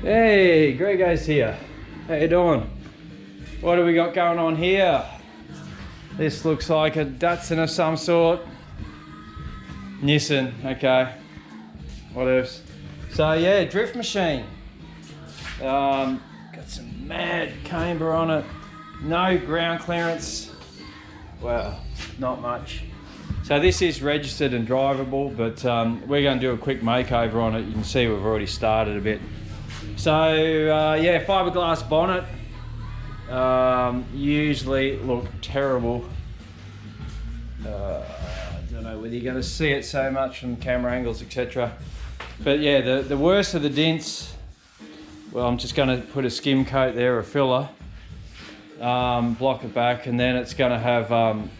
Hey, Grego's here. How you doing? What do we got going on here? This looks like a Datsun of some sort. Nissan, okay. What else? So yeah, drift machine. Got some mad camber on it. No ground clearance. Well, not much. So this is registered and drivable, but we're going to do a quick makeover on it. You can see we've already started a bit. So yeah, fiberglass bonnet. Usually look terrible. I don't know whether you're going to see it so much from camera angles, etc. But yeah, the worst of the dents. Well, I'm just going to put a skim coat there, a filler. Block it back, and then it's going to have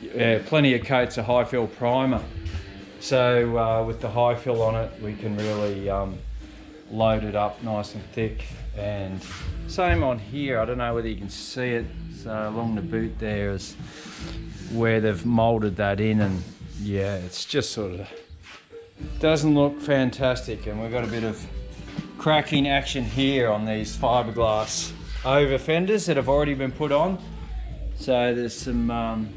yeah, plenty of coats of high fill primer. So with the high fill on it, we can really load it up nice and thick. And same on here. I don't know whether you can see it. So along the boot there is where they've molded that in, and yeah, it's just sort of doesn't look fantastic. And we've got a bit of cracking action here on these fiberglass over fenders that have already been put on. So there's some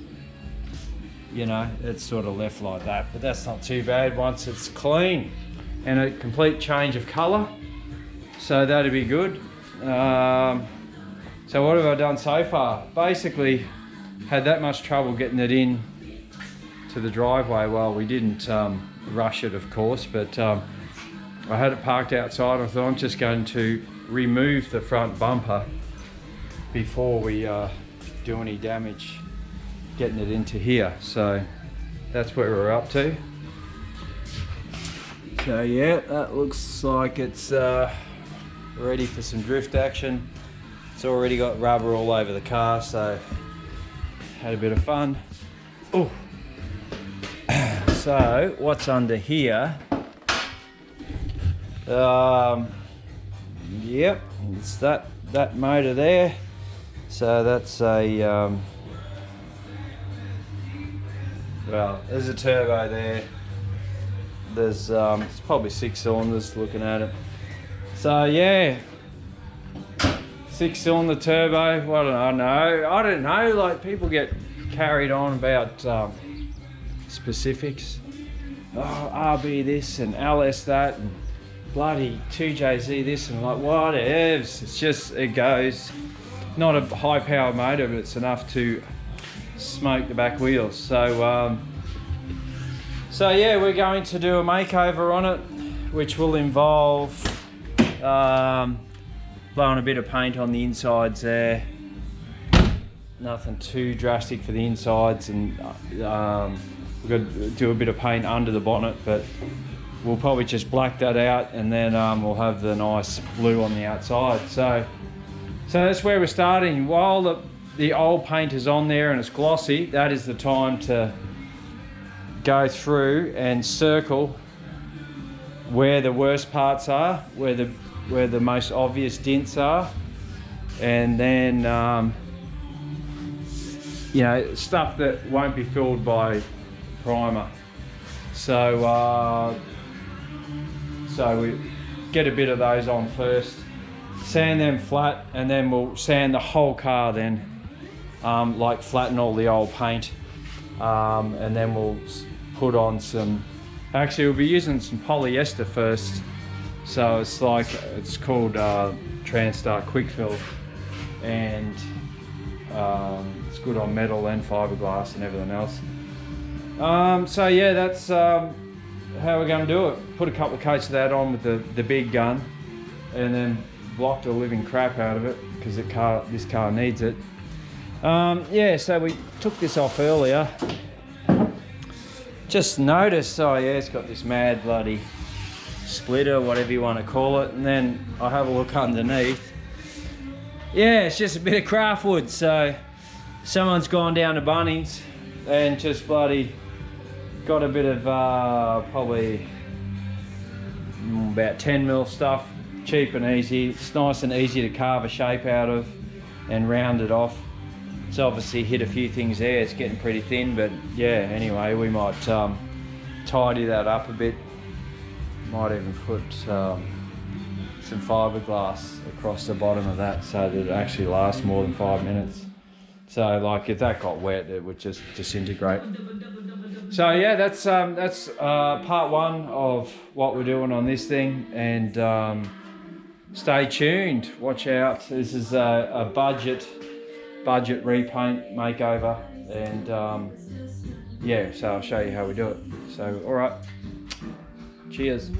you know, it's sort of left like that, but that's not too bad once it's clean. And a complete change of colour, so that'd be good. So what have I done so far? Basically had that much trouble getting it in to the driveway. Well, we didn't rush it, of course, but I had it parked outside. I thought I'm just going to remove the front bumper before we do any damage getting it into here. So that's where we're up to. So yeah, that looks like it's ready for some drift action. It's already got rubber all over the car, so had a bit of fun. Oh, so what's under here? Yep, it's that motor there. So that's a well, there's a turbo there. There's it's probably 6 cylinders looking at it. So yeah, 6-cylinder turbo. What do I know? I don't know. Like, people get carried on about specifics. Oh, RB this and LS that and bloody 2JZ this and like whatevs. It's just, it goes. Not a high power motor, but it's enough to smoke the back wheels. So so yeah, we're going to do a makeover on it, which will involve blowing a bit of paint on the insides there. Nothing too drastic for the insides, and we've got to do a bit of paint under the bonnet, but we'll probably just black that out, and then we'll have the nice blue on the outside. So that's where we're starting. While the old paint is on there and it's glossy, that is the time to go through and circle where the worst parts are, where the most obvious dents are, and then you know, stuff that won't be filled by primer. So so we get a bit of those on first, sand them flat, and then we'll sand the whole car then, like flatten all the old paint, and then we'll put on some, actually we'll be using some polyester first. So it's like, it's called Transtar Quick Fill, and it's good on metal and fiberglass and everything else. So yeah, that's how we're going to do it. Put a couple of coats of that on with the big gun, and then block the living crap out of it, because this car needs it. Yeah, so we took this off earlier. Just noticed, oh yeah, it's got this mad bloody splitter, whatever you want to call it, and then I have a look underneath. Yeah, it's just a bit of craft wood. So someone's gone down to Bunnings and just bloody got a bit of probably about 10mm stuff, cheap and easy. It's nice and easy to carve a shape out of and round it off. It's obviously hit a few things there. It's getting pretty thin, but yeah, anyway, we might tidy that up a bit. Might even put some fiberglass across the bottom of that so that it actually lasts more than 5 minutes. So like if that got wet, it would just disintegrate. So yeah, that's part one of what we're doing on this thing, and stay tuned, watch out. This is a budget repaint makeover, and yeah, so I'll show you how we do it. So all right, cheers.